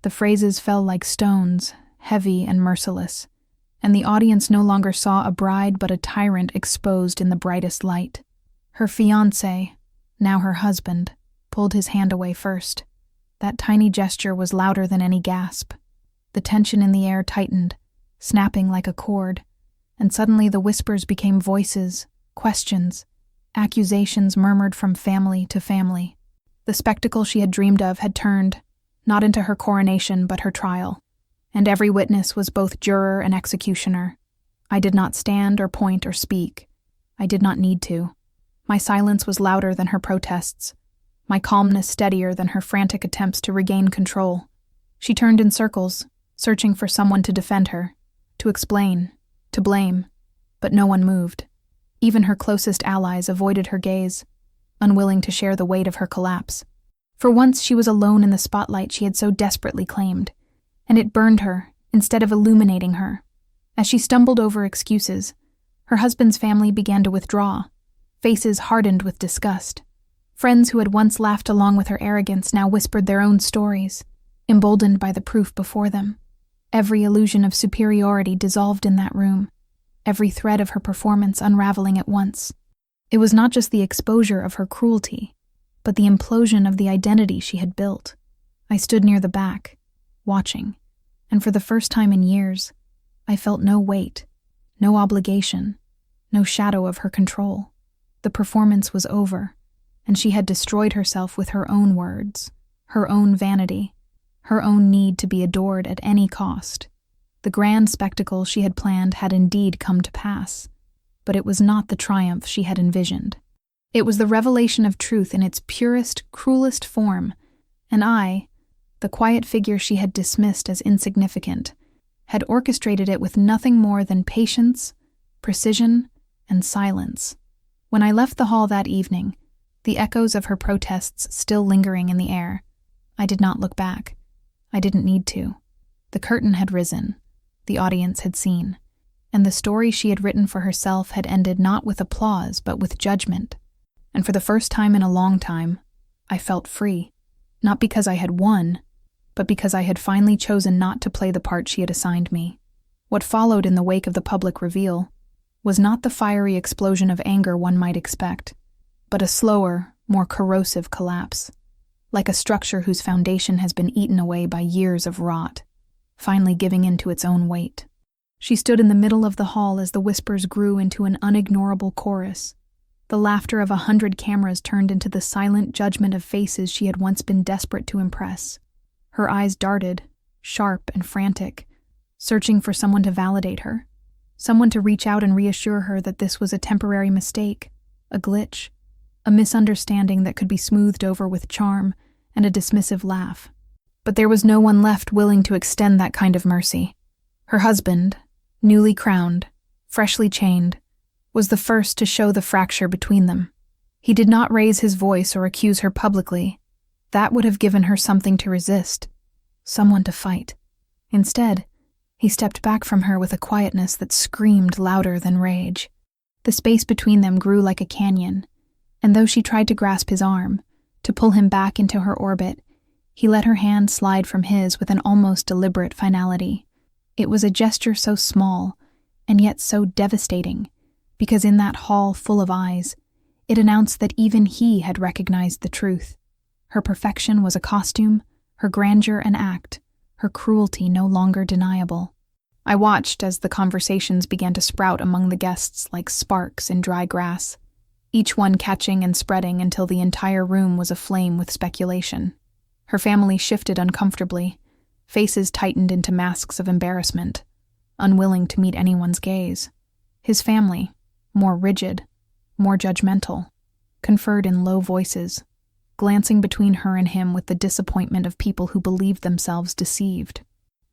The phrases fell like stones, heavy and merciless, and the audience no longer saw a bride but a tyrant exposed in the brightest light. Her fiancé, now her husband, pulled his hand away first. That tiny gesture was louder than any gasp. The tension in the air tightened, snapping like a cord, and suddenly the whispers became voices, questions, accusations murmured from family to family. The spectacle she had dreamed of had turned, not into her coronation but her trial, and every witness was both juror and executioner. I did not stand or point or speak. I did not need to. My silence was louder than her protests, my calmness steadier than her frantic attempts to regain control. She turned in circles, searching for someone to defend her, to explain, to blame, but no one moved. Even her closest allies avoided her gaze, unwilling to share the weight of her collapse. For once she was alone in the spotlight she had so desperately claimed, and it burned her instead of illuminating her. As she stumbled over excuses, her husband's family began to withdraw, faces hardened with disgust. Friends who had once laughed along with her arrogance now whispered their own stories, emboldened by the proof before them. Every illusion of superiority dissolved in that room, every thread of her performance unraveling at once. It was not just the exposure of her cruelty, but the implosion of the identity she had built. I stood near the back, watching, and for the first time in years, I felt no weight, no obligation, no shadow of her control. The performance was over, and she had destroyed herself with her own words, her own vanity, her own need to be adored at any cost. The grand spectacle she had planned had indeed come to pass, but it was not the triumph she had envisioned. It was the revelation of truth in its purest, cruelest form, and I, the quiet figure she had dismissed as insignificant, had orchestrated it with nothing more than patience, precision, and silence. When I left the hall that evening, the echoes of her protests still lingering in the air, I did not look back. I didn't need to. The curtain had risen. The audience had seen. And the story she had written for herself had ended not with applause but with judgment. And for the first time in a long time, I felt free. Not because I had won, but because I had finally chosen not to play the part she had assigned me. What followed in the wake of the public reveal was not the fiery explosion of anger one might expect, but a slower, more corrosive collapse, like a structure whose foundation has been eaten away by years of rot, finally giving in to its own weight. She stood in the middle of the hall as the whispers grew into an unignorable chorus. The laughter of 100 cameras turned into the silent judgment of faces she had once been desperate to impress. Her eyes darted, sharp and frantic, searching for someone to validate her, someone to reach out and reassure her that this was a temporary mistake, a glitch, a misunderstanding that could be smoothed over with charm and a dismissive laugh. But there was no one left willing to extend that kind of mercy. Her husband, newly crowned, freshly chained, was the first to show the fracture between them. He did not raise his voice or accuse her publicly. That would have given her something to resist, someone to fight. Instead, he stepped back from her with a quietness that screamed louder than rage. The space between them grew like a canyon, and though she tried to grasp his arm, to pull him back into her orbit, he let her hand slide from his with an almost deliberate finality. It was a gesture so small, and yet so devastating, because in that hall full of eyes, it announced that even he had recognized the truth. Her perfection was a costume, her grandeur an act, her cruelty no longer deniable. I watched as the conversations began to sprout among the guests like sparks in dry grass, each one catching and spreading until the entire room was aflame with speculation. Her family shifted uncomfortably, faces tightened into masks of embarrassment, unwilling to meet anyone's gaze. His family, more rigid, more judgmental, conferred in low voices, glancing between her and him with the disappointment of people who believed themselves deceived.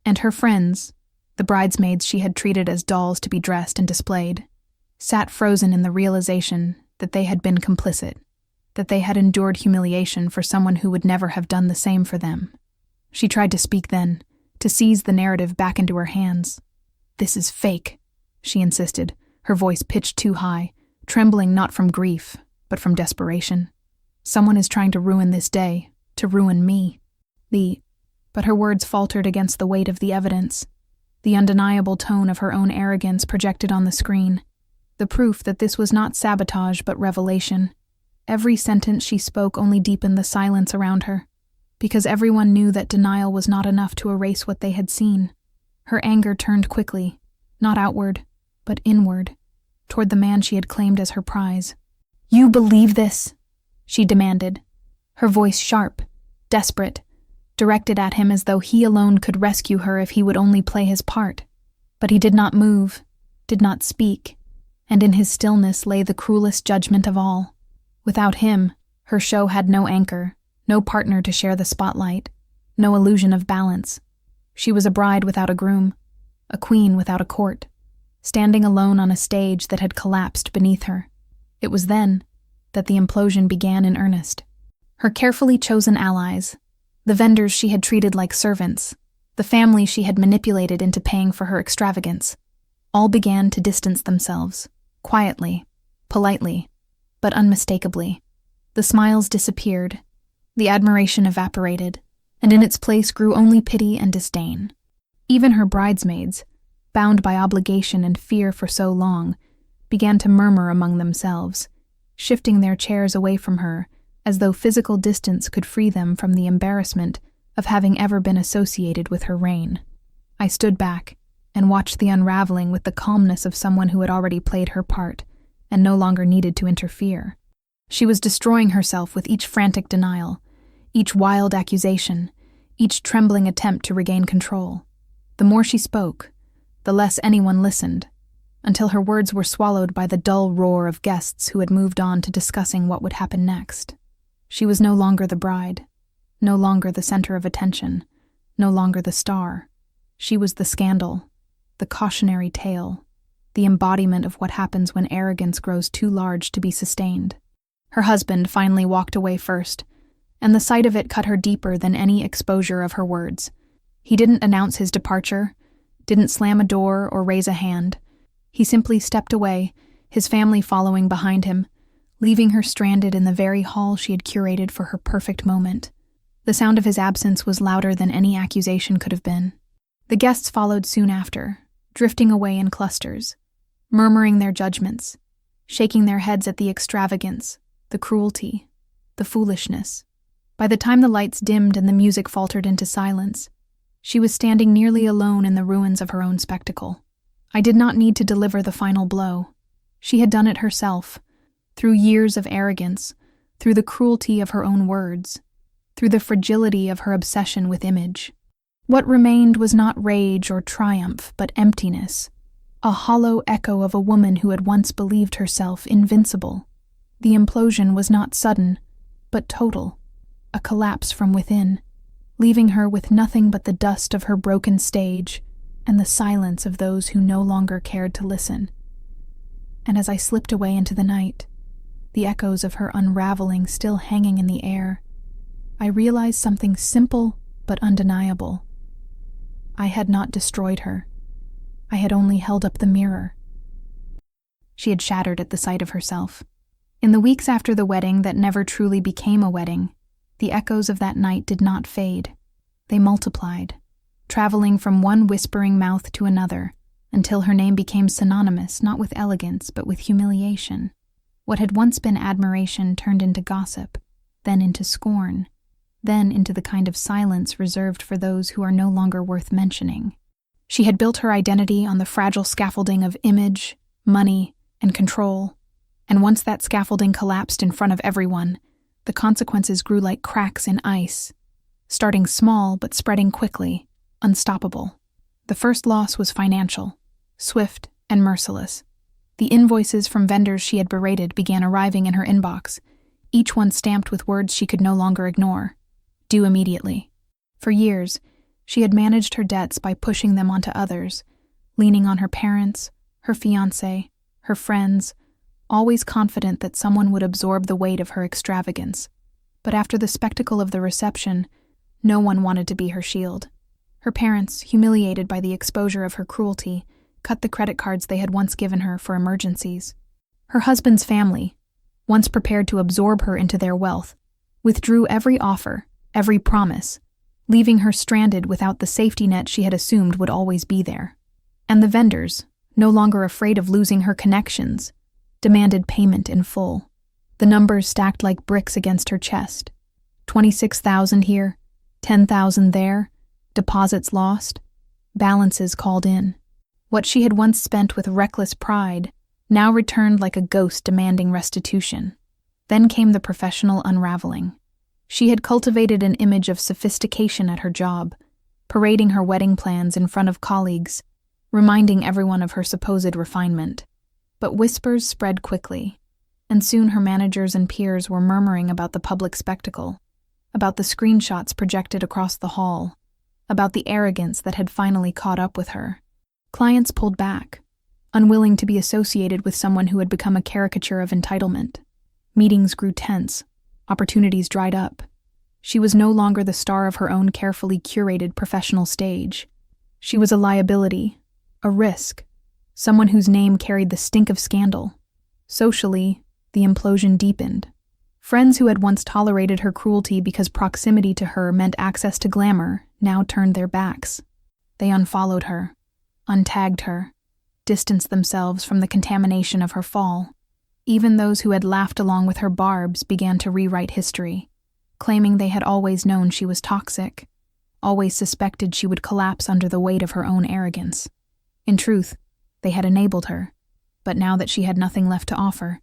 And her friends, the bridesmaids she had treated as dolls to be dressed and displayed, sat frozen in the realization that they had been complicit, that they had endured humiliation for someone who would never have done the same for them. She tried to speak then, to seize the narrative back into her hands. "This is fake," she insisted, her voice pitched too high, trembling not from grief, but from desperation. "Someone is trying to ruin this day, to ruin me." But her words faltered against the weight of the evidence, the undeniable tone of her own arrogance projected on the screen, the proof that this was not sabotage but revelation. Every sentence she spoke only deepened the silence around her, because everyone knew that denial was not enough to erase what they had seen. Her anger turned quickly, not outward, but inward, toward the man she had claimed as her prize. "You believe this?" she demanded, her voice sharp, desperate, directed at him as though he alone could rescue her if he would only play his part. But he did not move, did not speak, and in his stillness lay the cruelest judgment of all. Without him, her show had no anchor, no partner to share the spotlight, no illusion of balance. She was a bride without a groom, a queen without a court, standing alone on a stage that had collapsed beneath her. It was then that the implosion began in earnest. Her carefully chosen allies, the vendors she had treated like servants, the family she had manipulated into paying for her extravagance, all began to distance themselves, quietly, politely, but unmistakably. The smiles disappeared, the admiration evaporated, and in its place grew only pity and disdain. Even her bridesmaids, bound by obligation and fear for so long, began to murmur among themselves, shifting their chairs away from her as though physical distance could free them from the embarrassment of having ever been associated with her reign. I stood back and watched the unraveling with the calmness of someone who had already played her part and no longer needed to interfere. She was destroying herself with each frantic denial, each wild accusation, each trembling attempt to regain control. The more she spoke, the less anyone listened, until her words were swallowed by the dull roar of guests who had moved on to discussing what would happen next. She was no longer the bride, no longer the center of attention, no longer the star. She was the scandal, the cautionary tale, the embodiment of what happens when arrogance grows too large to be sustained. Her husband finally walked away first, and the sight of it cut her deeper than any exposure of her words. He didn't announce his departure, didn't slam a door or raise a hand. He simply stepped away, his family following behind him, leaving her stranded in the very hall she had curated for her perfect moment. The sound of his absence was louder than any accusation could have been. The guests followed soon after, drifting away in clusters, murmuring their judgments, shaking their heads at the extravagance, the cruelty, the foolishness. By the time the lights dimmed and the music faltered into silence, she was standing nearly alone in the ruins of her own spectacle. I did not need to deliver the final blow. She had done it herself, through years of arrogance, through the cruelty of her own words, through the fragility of her obsession with image. What remained was not rage or triumph, but emptiness, a hollow echo of a woman who had once believed herself invincible. The implosion was not sudden, but total, a collapse from within, leaving her with nothing but the dust of her broken stage and the silence of those who no longer cared to listen. And as I slipped away into the night, the echoes of her unraveling still hanging in the air, I realized something simple but undeniable. I had not destroyed her. I had only held up the mirror. She had shattered at the sight of herself. In the weeks after the wedding that never truly became a wedding, the echoes of that night did not fade. They multiplied, traveling from one whispering mouth to another, until her name became synonymous not with elegance but with humiliation. What had once been admiration turned into gossip, then into scorn, then into the kind of silence reserved for those who are no longer worth mentioning. She had built her identity on the fragile scaffolding of image, money, and control, and once that scaffolding collapsed in front of everyone, the consequences grew like cracks in ice, starting small but spreading quickly, unstoppable. The first loss was financial, swift and merciless. The invoices from vendors she had berated began arriving in her inbox, each one stamped with words she could no longer ignore. Due immediately. For years, she had managed her debts by pushing them onto others, leaning on her parents, her fiancé, her friends, always confident that someone would absorb the weight of her extravagance. But after the spectacle of the reception, no one wanted to be her shield. Her parents, humiliated by the exposure of her cruelty, cut the credit cards they had once given her for emergencies. Her husband's family, once prepared to absorb her into their wealth, withdrew every offer, every promise, leaving her stranded without the safety net she had assumed would always be there. And the vendors, no longer afraid of losing her connections, demanded payment in full. The numbers stacked like bricks against her chest. 26,000 here, 10,000 there, deposits lost, balances called in. What she had once spent with reckless pride now returned like a ghost demanding restitution. Then came the professional unraveling. She had cultivated an image of sophistication at her job, parading her wedding plans in front of colleagues, reminding everyone of her supposed refinement. But whispers spread quickly, and soon her managers and peers were murmuring about the public spectacle, about the screenshots projected across the hall, about the arrogance that had finally caught up with her. Clients pulled back, unwilling to be associated with someone who had become a caricature of entitlement. Meetings grew tense, opportunities dried up. She was no longer the star of her own carefully curated professional stage. She was a liability, a risk, someone whose name carried the stink of scandal. Socially, the implosion deepened. Friends who had once tolerated her cruelty because proximity to her meant access to glamour now turned their backs. They unfollowed her, untagged her, distanced themselves from the contamination of her fall. Even those who had laughed along with her barbs began to rewrite history, claiming they had always known she was toxic, always suspected she would collapse under the weight of her own arrogance. In truth, they had enabled her, but now that she had nothing left to offer,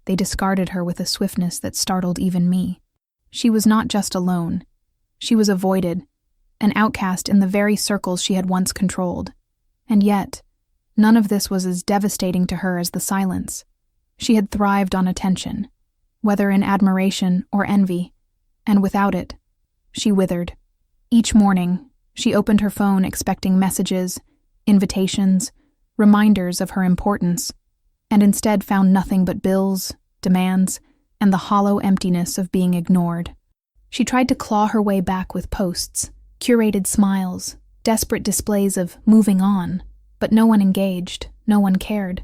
they discarded her with a swiftness that startled even me. She was not just alone. She was avoided, an outcast in the very circles she had once controlled. And yet, none of this was as devastating to her as the silence. She had thrived on attention, whether in admiration or envy, and without it, she withered. Each morning, she opened her phone expecting messages, invitations, reminders of her importance, and instead found nothing but bills, demands, and the hollow emptiness of being ignored. She tried to claw her way back with posts, curated smiles, desperate displays of moving on, but no one engaged, no one cared.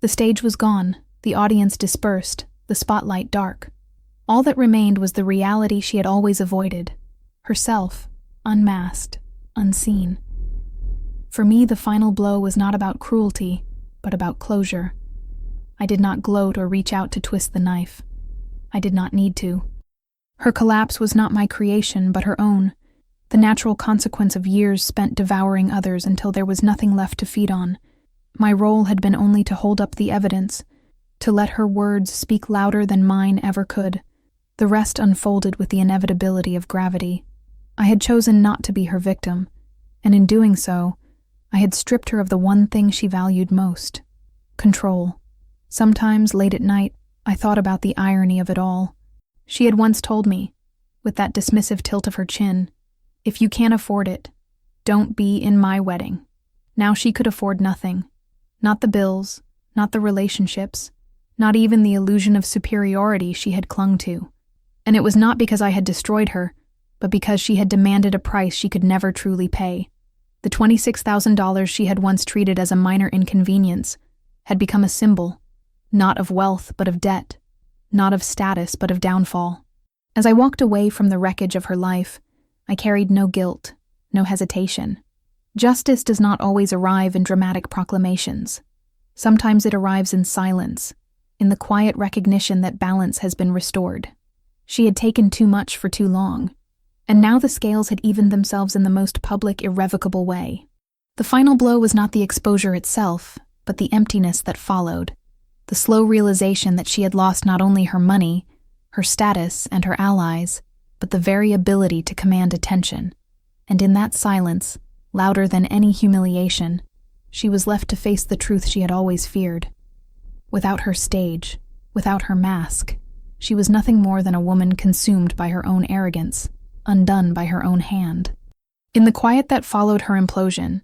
The stage was gone, the audience dispersed, the spotlight dark. All that remained was the reality she had always avoided, herself, unmasked, unseen. For me, the final blow was not about cruelty, but about closure. I did not gloat or reach out to twist the knife. I did not need to. Her collapse was not my creation, but her own, the natural consequence of years spent devouring others until there was nothing left to feed on. My role had been only to hold up the evidence, to let her words speak louder than mine ever could. The rest unfolded with the inevitability of gravity. I had chosen not to be her victim, and in doing so, I had stripped her of the one thing she valued most: control. Sometimes, late at night, I thought about the irony of it all. She had once told me, with that dismissive tilt of her chin, "If you can't afford it, don't be in my wedding." Now she could afford nothing. Not the bills, not the relationships, not even the illusion of superiority she had clung to. And it was not because I had destroyed her, but because she had demanded a price she could never truly pay. The $26,000 she had once treated as a minor inconvenience had become a symbol, not of wealth but of debt, not of status but of downfall. As I walked away from the wreckage of her life, I carried no guilt, no hesitation. Justice does not always arrive in dramatic proclamations. Sometimes it arrives in silence, in the quiet recognition that balance has been restored. She had taken too much for too long, and now the scales had evened themselves in the most public, irrevocable way. The final blow was not the exposure itself, but the emptiness that followed, the slow realization that she had lost not only her money, her status, and her allies, but the very ability to command attention. And in that silence, louder than any humiliation, she was left to face the truth she had always feared. Without her stage, without her mask, she was nothing more than a woman consumed by her own arrogance, undone by her own hand. In the quiet that followed her implosion,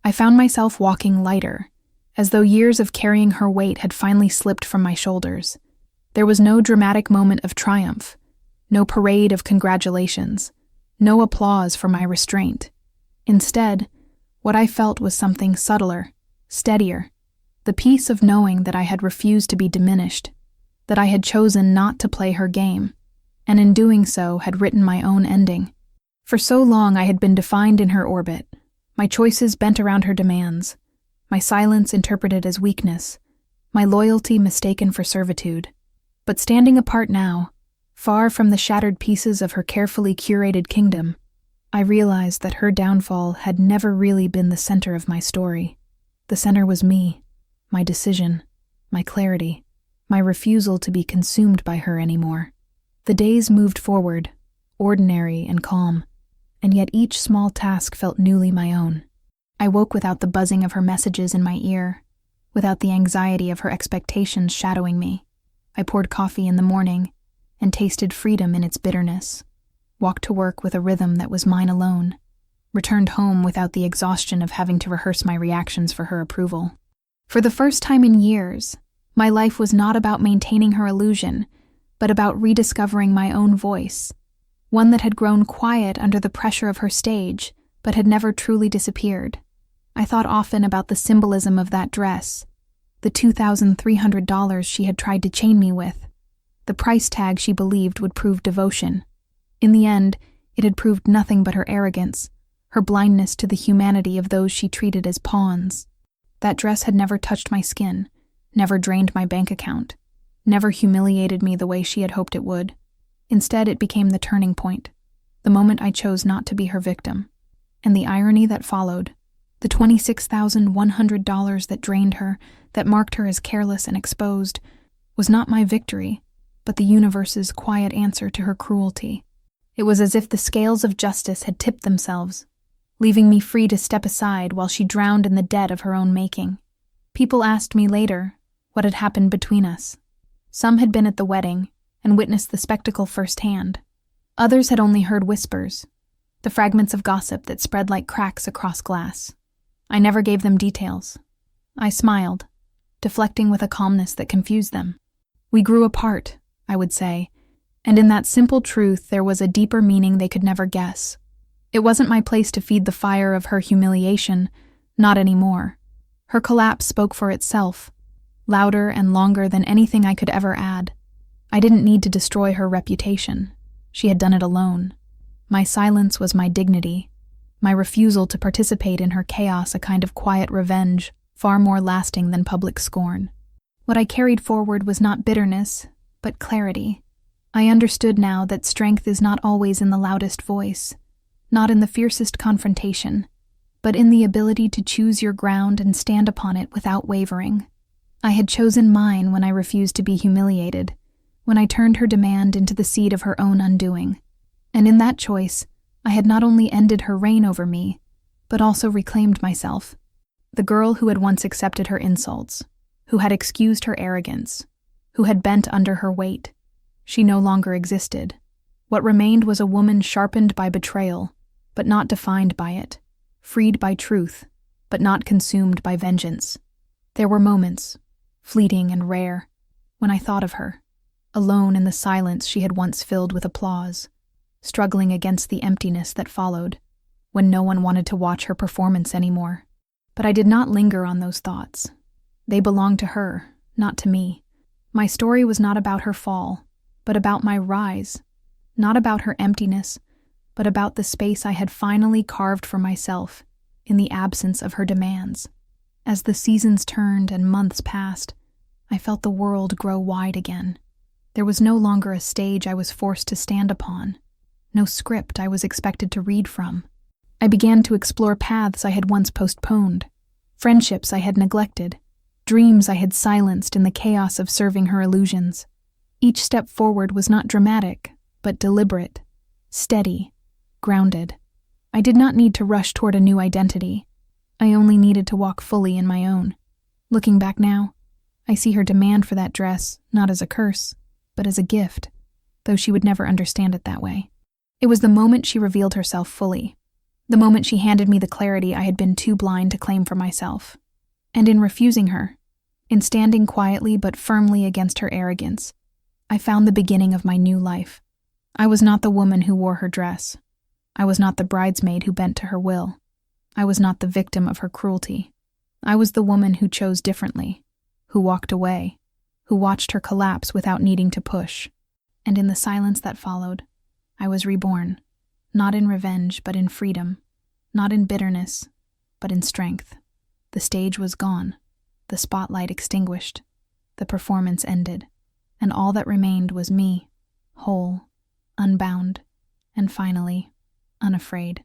I found myself walking lighter, as though years of carrying her weight had finally slipped from my shoulders. There was no dramatic moment of triumph, no parade of congratulations, no applause for my restraint. Instead, what I felt was something subtler, steadier, the peace of knowing that I had refused to be diminished, that I had chosen not to play her game, and in doing so had written my own ending. For so long I had been defined in her orbit, my choices bent around her demands, my silence interpreted as weakness, my loyalty mistaken for servitude. But standing apart now, far from the shattered pieces of her carefully curated kingdom, I realized that her downfall had never really been the center of my story. The center was me, my decision, my clarity, my refusal to be consumed by her anymore. The days moved forward, ordinary and calm, and yet each small task felt newly my own. I woke without the buzzing of her messages in my ear, without the anxiety of her expectations shadowing me. I poured coffee in the morning and tasted freedom in its bitterness, walked to work with a rhythm that was mine alone, returned home without the exhaustion of having to rehearse my reactions for her approval. For the first time in years, my life was not about maintaining her illusion, but about rediscovering my own voice, one that had grown quiet under the pressure of her stage, but had never truly disappeared. I thought often about the symbolism of that dress, the $2,300 she had tried to chain me with, the price tag she believed would prove devotion. In the end, it had proved nothing but her arrogance, her blindness to the humanity of those she treated as pawns. That dress had never touched my skin, never drained my bank account, never humiliated me the way she had hoped it would. Instead, it became the turning point, the moment I chose not to be her victim. And the irony that followed, the $26,100 that drained her, that marked her as careless and exposed, was not my victory, but the universe's quiet answer to her cruelty. It was as if the scales of justice had tipped themselves, leaving me free to step aside while she drowned in the debt of her own making. People asked me later what had happened between us. Some had been at the wedding and witnessed the spectacle firsthand. Others had only heard whispers, the fragments of gossip that spread like cracks across glass. I never gave them details. I smiled, deflecting with a calmness that confused them. We grew apart, I would say, and in that simple truth there was a deeper meaning they could never guess. It wasn't my place to feed the fire of her humiliation, not anymore. Her collapse spoke for itself, louder and longer than anything I could ever add. I didn't need to destroy her reputation. She had done it alone. My silence was my dignity, my refusal to participate in her chaos a kind of quiet revenge, far more lasting than public scorn. What I carried forward was not bitterness, but clarity. I understood now that strength is not always in the loudest voice, not in the fiercest confrontation, but in the ability to choose your ground and stand upon it without wavering. I had chosen mine when I refused to be humiliated, when I turned her demand into the seed of her own undoing. And in that choice, I had not only ended her reign over me, but also reclaimed myself. The girl who had once accepted her insults, who had excused her arrogance, who had bent under her weight, she no longer existed. What remained was a woman sharpened by betrayal, but not defined by it, freed by truth, but not consumed by vengeance. There were moments, fleeting and rare, when I thought of her, alone in the silence she had once filled with applause, struggling against the emptiness that followed, when no one wanted to watch her performance anymore. But I did not linger on those thoughts. They belonged to her, not to me. My story was not about her fall, but about my rise, not about her emptiness, but about the space I had finally carved for myself in the absence of her demands. As the seasons turned and months passed, I felt the world grow wide again. There was no longer a stage I was forced to stand upon, no script I was expected to read from. I began to explore paths I had once postponed, friendships I had neglected, dreams I had silenced in the chaos of serving her illusions. Each step forward was not dramatic, but deliberate, steady, grounded. I did not need to rush toward a new identity. I only needed to walk fully in my own. Looking back now, I see her demand for that dress not as a curse, but as a gift, though she would never understand it that way. It was the moment she revealed herself fully, the moment she handed me the clarity I had been too blind to claim for myself. And in refusing her, in standing quietly but firmly against her arrogance, I found the beginning of my new life. I was not the woman who wore her dress. I was not the bridesmaid who bent to her will. I was not the victim of her cruelty. I was the woman who chose differently, who walked away, who watched her collapse without needing to push. And in the silence that followed, I was reborn, not in revenge but in freedom, not in bitterness but in strength. The stage was gone, the spotlight extinguished, the performance ended, and all that remained was me, whole, unbound, and finally, unafraid.